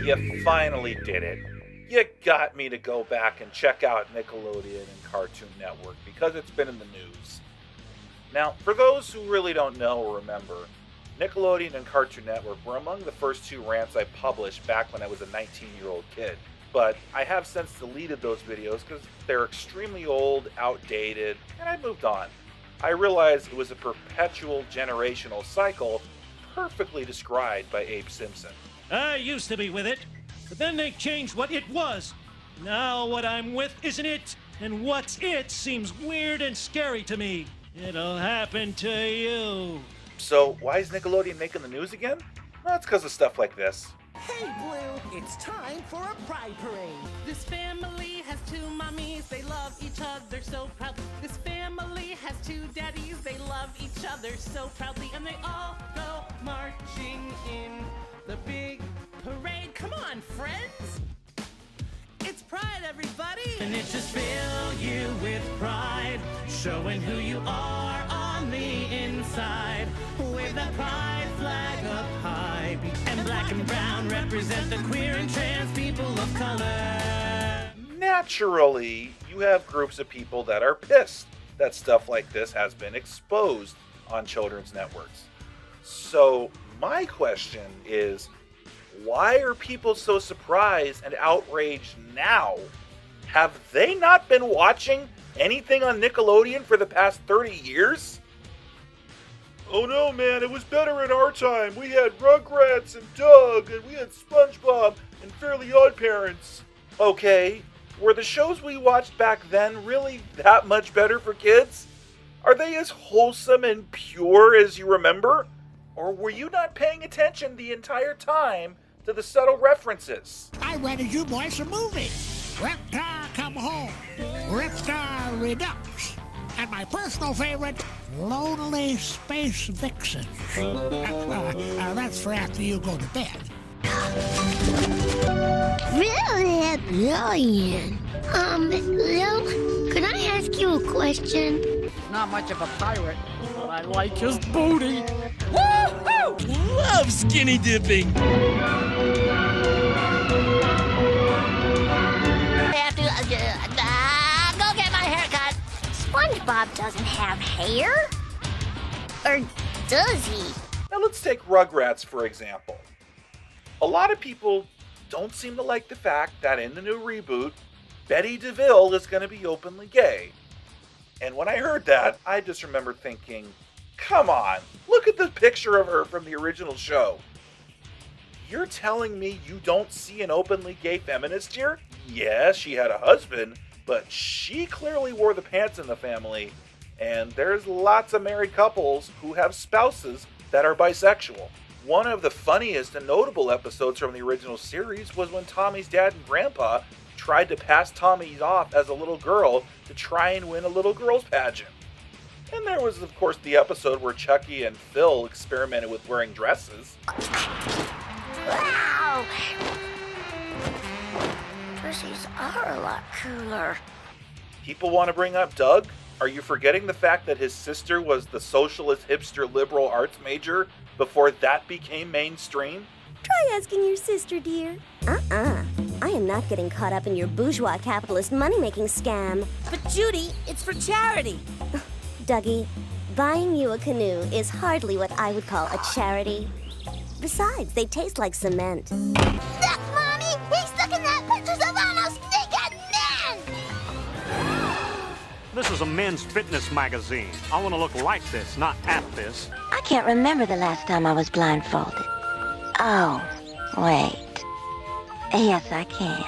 You finally did it. You got me to go back and check out Nickelodeon and Cartoon Network because it's been in the news. Now, for those who really don't know or remember, Nickelodeon and Cartoon Network were among the first two rants I published back when I was a 19-year-old kid. But I have since deleted those videos because they're extremely old, outdated, and I moved on. I realized it was a perpetual generational cycle perfectly described by Abe Simpson. I used to be with it, but then they changed what it was. Now what I'm with isn't it, and what's it seems weird and scary to me. It'll happen to you. So why is Nickelodeon making the news again? Well, it's because of stuff like this. Hey, Blue, it's time for a pride parade. This family has two mommies, they love each other so proudly. This family has two daddies, they love each other so proudly. And they all go marching in the big parade. Come on, friends! It's pride, everybody! And it just fill you with pride, showing who you are on the inside. Wave that pride flag up high, and black and brown represent the queer and trans people of color. Naturally, you have groups of people that are pissed that stuff like this has been exposed on children's networks. So my question is, why are people so surprised and outraged now? Have they not been watching anything on Nickelodeon for the past 30 years? Oh no, man, it was better in our time. We had Rugrats and Doug, and we had SpongeBob and Fairly OddParents. Okay, were the shows we watched back then really that much better for kids? Are they as wholesome and pure as you remember? Or were you not paying attention the entire time to the subtle references? I rented you boys some movies. Reptar Come Home, Reptar Redux, and my personal favorite, Lonely Space Vixen. That's for after you go to bed. Really brilliant. Lil, could I ask you a question? Not much of a pirate, but I like his booty. Woo-hoo! Love skinny dipping. Go get my haircut. SpongeBob doesn't have hair. Or does he? Now let's take Rugrats for example. A lot of people don't seem to like the fact that in the new reboot, Betty DeVille is going to be openly gay. And when I heard that, I just remember thinking, come on, look at the picture of her from the original show. You're telling me you don't see an openly gay feminist here? Yes, she had a husband, but she clearly wore the pants in the family, and there's lots of married couples who have spouses that are bisexual. One of the funniest and notable episodes from the original series was when Tommy's dad and grandpa tried to pass Tommy off as a little girl to try and win a little girl's pageant. And there was, of course, the episode where Chucky and Phil experimented with wearing dresses. Wow! Pussies are a lot cooler. People want to bring up Doug? Are you forgetting the fact that his sister was the socialist hipster liberal arts major before that became mainstream? Try asking your sister, dear. I am not getting caught up in your bourgeois capitalist money-making scam. But Judy, it's for charity. Dougie, buying you a canoe is hardly what I would call a charity. Besides, they taste like cement. Look, Mommy! He's looking at pictures of almost naked men! This is a men's fitness magazine. I want to look like this, not at this. I can't remember the last time I was blindfolded. Oh, wait. Yes, I can.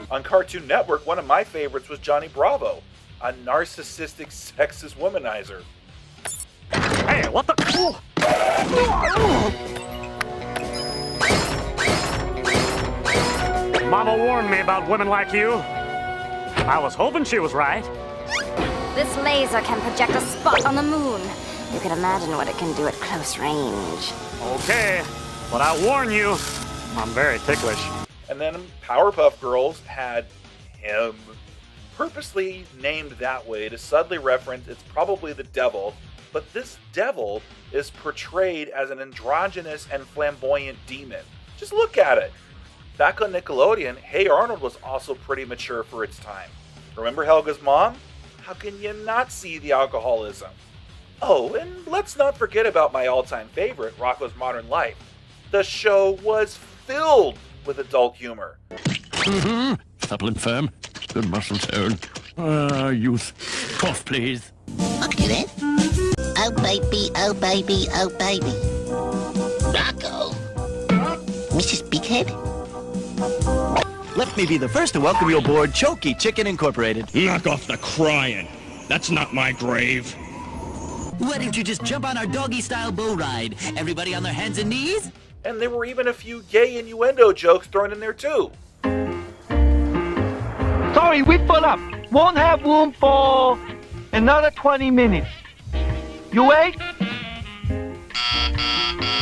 On Cartoon Network, one of my favorites was Johnny Bravo, a narcissistic, sexist womanizer. Hey, what the? Mama warned me about women like you. I was hoping she was right. This laser can project a spot on the moon. You can imagine what it can do at close range. Okay, but I warn you, I'm very ticklish. And then Powerpuff Girls had him, purposely named that way to subtly reference it's probably the devil, but this devil is portrayed as an androgynous and flamboyant demon. Just look at it. Back on Nickelodeon, Hey Arnold was also pretty mature for its time. Remember Helga's mom? How can you not see the alcoholism? Oh, and let's not forget about my all-time favorite, Rocko's Modern Life. The show was filled with adult humor. Supple and firm. Good muscle tone. Youth. Cough, please. Okay then. Oh baby, oh baby, oh baby. Rocco. Mrs. Bighead? Let me be the first to welcome you aboard Chokey Chicken Incorporated. Knock off the crying. That's not my grave. Why don't you just jump on our doggy-style bow ride? Everybody on their hands and knees? And there were even a few gay innuendo jokes thrown in there too. Sorry, we full up. Won't have room for another 20 minutes. You wait?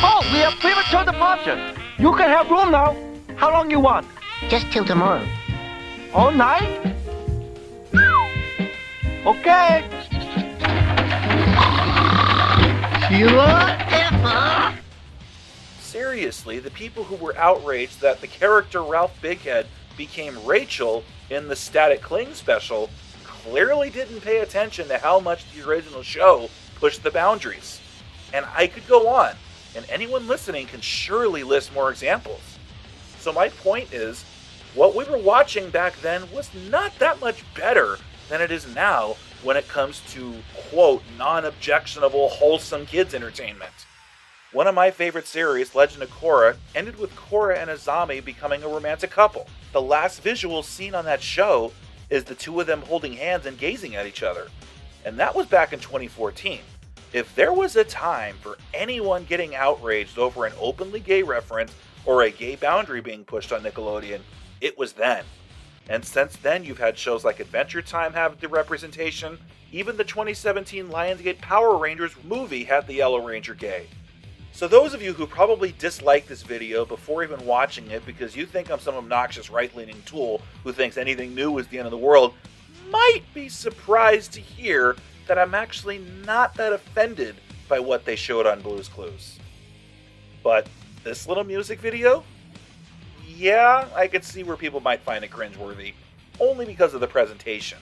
Oh, we have premature departure. You can have room now. How long you want? Just till tomorrow. All night? Okay. Seriously, the people who were outraged that the character Ralph Bighead became Rachel in the Static Cling special clearly didn't pay attention to how much the original show pushed the boundaries. And I could go on, and anyone listening can surely list more examples. So my point is, what we were watching back then was not that much better than it is now when it comes to, quote, non-objectionable, wholesome kids entertainment. One of my favorite series, Legend of Korra, ended with Korra and Azami becoming a romantic couple. The last visual seen on that show is the two of them holding hands and gazing at each other. And that was back in 2014. If there was a time for anyone getting outraged over an openly gay reference or a gay boundary being pushed on Nickelodeon, it was then. And since then, you've had shows like Adventure Time have the representation. Even the 2017 Lionsgate Power Rangers movie had the Yellow Ranger gay. So those of you who probably disliked this video before even watching it because you think I'm some obnoxious right-leaning tool who thinks anything new is the end of the world, might be surprised to hear that I'm actually not that offended by what they showed on Blue's Clues. But this little music video? Yeah, I could see where people might find it cringeworthy, only because of the presentation.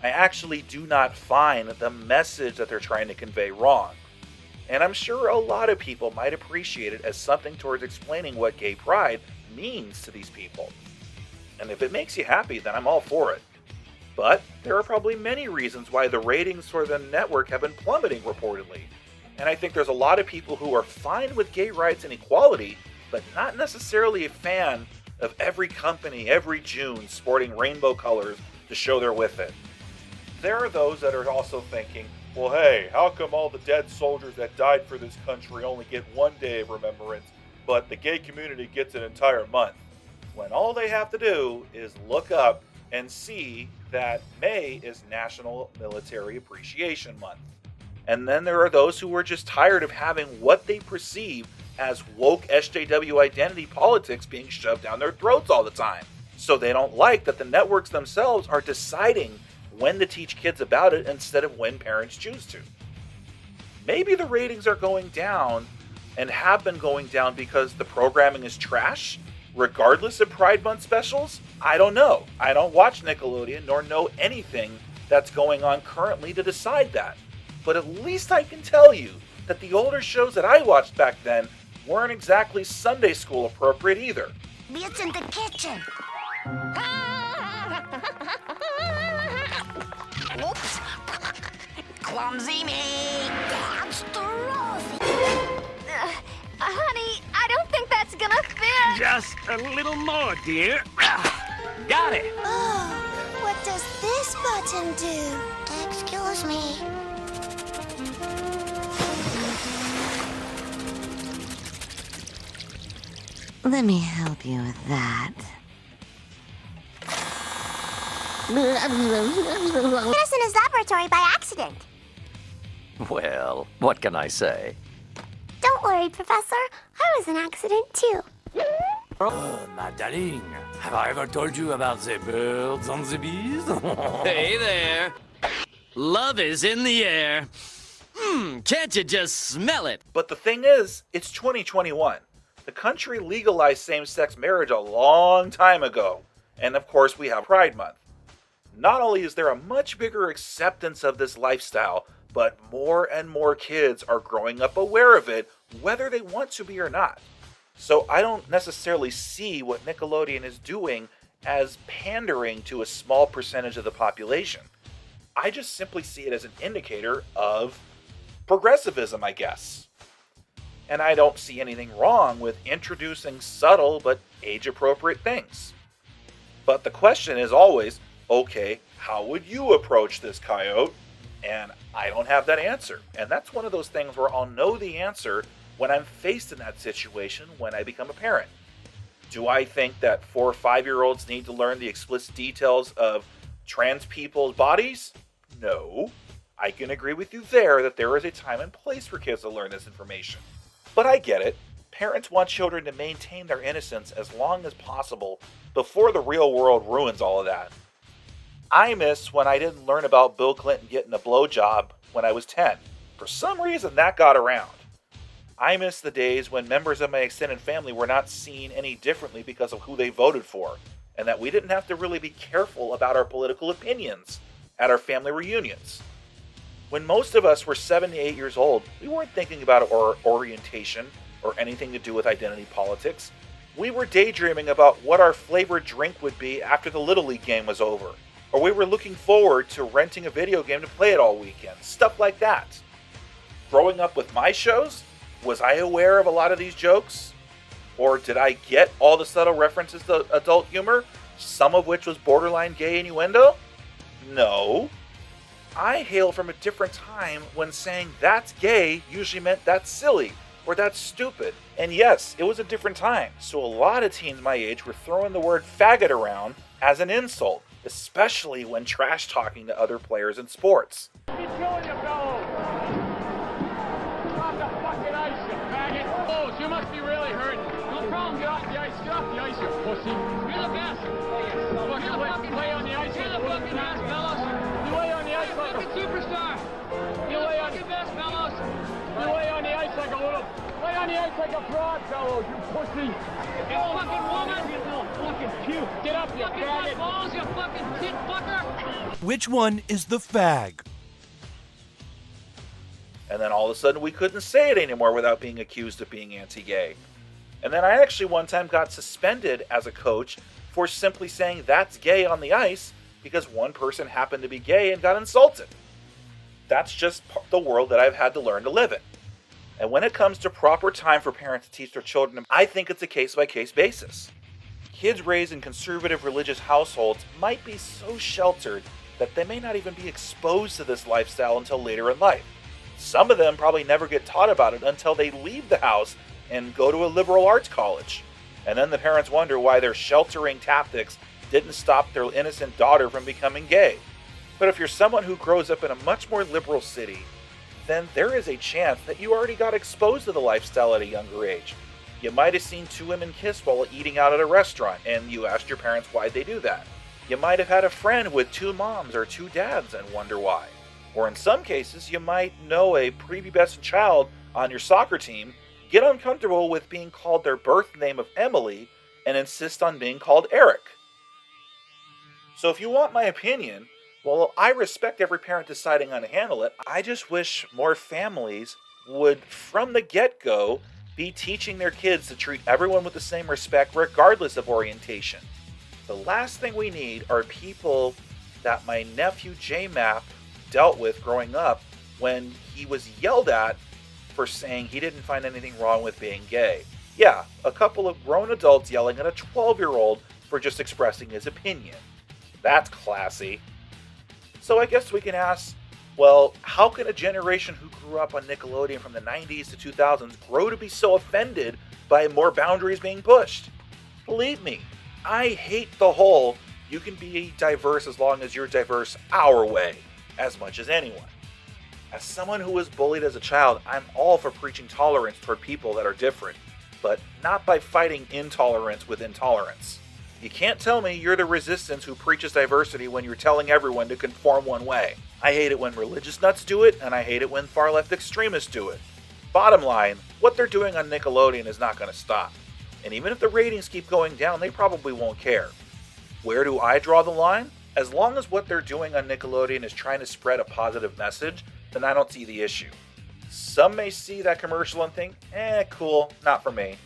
I actually do not find the message that they're trying to convey wrong. And I'm sure a lot of people might appreciate it as something towards explaining what gay pride means to these people. And if it makes you happy, then I'm all for it. But there are probably many reasons why the ratings for the network have been plummeting reportedly. And I think there's a lot of people who are fine with gay rights and equality, but not necessarily a fan of every company every June sporting rainbow colors to show they're with it. There are those that are also thinking, well, hey, how come all the dead soldiers that died for this country only get one day of remembrance, but the gay community gets an entire month? When all they have to do is look up and see that May is National Military Appreciation Month. And then there are those who are just tired of having what they perceive as woke SJW identity politics being shoved down their throats all the time. So they don't like that the networks themselves are deciding when to teach kids about it instead of when parents choose to. Maybe the ratings are going down and have been going down because the programming is trash, regardless of Pride Month specials? I don't know. I don't watch Nickelodeon nor know anything that's going on currently to decide that. But at least I can tell you that the older shows that I watched back then weren't exactly Sunday school appropriate either. It's in the kitchen. Oops. Clumsy me. That's Honey, I don't think that's gonna fit. Just a little more, dear. Got it. Oh, what does this button do? Excuse me. Let me help you with that. Us in his laboratory by accident. Well, what can I say? Don't worry, Professor. I was an accident too. My darling, have I ever told you about the birds and the bees? Hey there. Love is in the air. Can't you just smell it? But the thing is, it's 2021. The country legalized same-sex marriage a long time ago. And of course, we have Pride Month. Not only is there a much bigger acceptance of this lifestyle, but more and more kids are growing up aware of it, whether they want to be or not. So I don't necessarily see what Nickelodeon is doing as pandering to a small percentage of the population. I just simply see it as an indicator of progressivism, I guess. And I don't see anything wrong with introducing subtle but age-appropriate things. But the question is always, okay, how would you approach this, Coyote? And I don't have that answer. And that's one of those things where I'll know the answer when I'm faced in that situation when I become a parent. Do I think that 4 or 5-year-olds need to learn the explicit details of trans people's bodies? No. I can agree with you there that there is a time and place for kids to learn this information. But I get it. Parents want children to maintain their innocence as long as possible before the real world ruins all of that. I miss when I didn't learn about Bill Clinton getting a blowjob when I was 10. For some reason, that got around. I miss the days when members of my extended family were not seen any differently because of who they voted for, and that we didn't have to really be careful about our political opinions at our family reunions. When most of us were 7 to 8 years old, we weren't thinking about our orientation or anything to do with identity politics. We were daydreaming about what our flavored drink would be after the Little League game was over, or we were looking forward to renting a video game to play it all weekend, stuff like that. Growing up with my shows, was I aware of a lot of these jokes? Or did I get all the subtle references to adult humor, some of which was borderline gay innuendo? No. I hail from a different time when saying that's gay usually meant that's silly or that's stupid. And yes, it was a different time, so a lot of teens my age were throwing the word faggot around as an insult, especially when trash talking to other players in sports. Keep going, you fellows! Off the fucking ice, you faggot! Oh, you must be really hurting. No problem. Get off the ice, you pussy. You're the best. Lay on the ice. You're the fucking best, fellas. You lay on the ice like a superstar. You lay on the best, fellas. You lay on the ice like a little. Lay on the ice like a fraud, fellows. You pussy. You fucking woman. You fucking puke. Get up, you faggot. Balls, you fucking tit fucker. Which one is the fag? And then all of a sudden we couldn't say it anymore without being accused of being anti-gay. And then I actually one time got suspended as a coach for simply saying that's gay on the ice because one person happened to be gay and got insulted. That's just the world that I've had to learn to live in. And when it comes to proper time for parents to teach their children, I think it's a case-by-case basis. Kids raised in conservative religious households might be so sheltered that they may not even be exposed to this lifestyle until later in life. Some of them probably never get taught about it until they leave the house and go to a liberal arts college. And then the parents wonder why their sheltering tactics didn't stop their innocent daughter from becoming gay. But if you're someone who grows up in a much more liberal city, then there is a chance that you already got exposed to the lifestyle at a younger age. You might have seen 2 women kiss while eating out at a restaurant, and you asked your parents why'd they do that. You might have had a friend with 2 moms or 2 dads and wonder why. Or in some cases, you might know a prepubescent child on your soccer team, get uncomfortable with being called their birth name of Emily, and insist on being called Eric. So if you want my opinion, well, I respect every parent deciding how to handle it. I just wish more families would, from the get-go, be teaching their kids to treat everyone with the same respect regardless of orientation. The last thing we need are people that my nephew J-Map dealt with growing up when he was yelled at for saying he didn't find anything wrong with being gay. Yeah, a couple of grown adults yelling at a 12-year-old for just expressing his opinion. That's classy. So I guess we can ask, well, how can a generation who grew up on Nickelodeon from the 90s to 2000s grow to be so offended by more boundaries being pushed? Believe me, I hate the whole, you can be diverse as long as you're diverse our way, as much as anyone. As someone who was bullied as a child, I'm all for preaching tolerance toward people that are different, but not by fighting intolerance with intolerance. You can't tell me you're the resistance who preaches diversity when you're telling everyone to conform one way. I hate it when religious nuts do it, and I hate it when far-left extremists do it. Bottom line, what they're doing on Nickelodeon is not going to stop. And even if the ratings keep going down, they probably won't care. Where do I draw the line? As long as what they're doing on Nickelodeon is trying to spread a positive message, then I don't see the issue. Some may see that commercial and think, cool, not for me.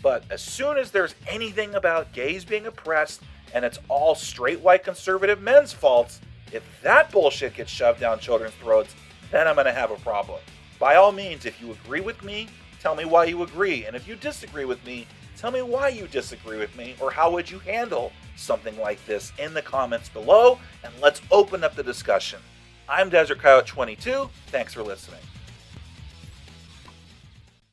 But as soon as there's anything about gays being oppressed and it's all straight white conservative men's faults, if that bullshit gets shoved down children's throats, then I'm going to have a problem. By all means, if you agree with me, tell me why you agree. And if you disagree with me, tell me why you disagree with me, or how would you handle something like this in the comments below, and let's open up the discussion. I'm Desert Coyote 22. Thanks for listening.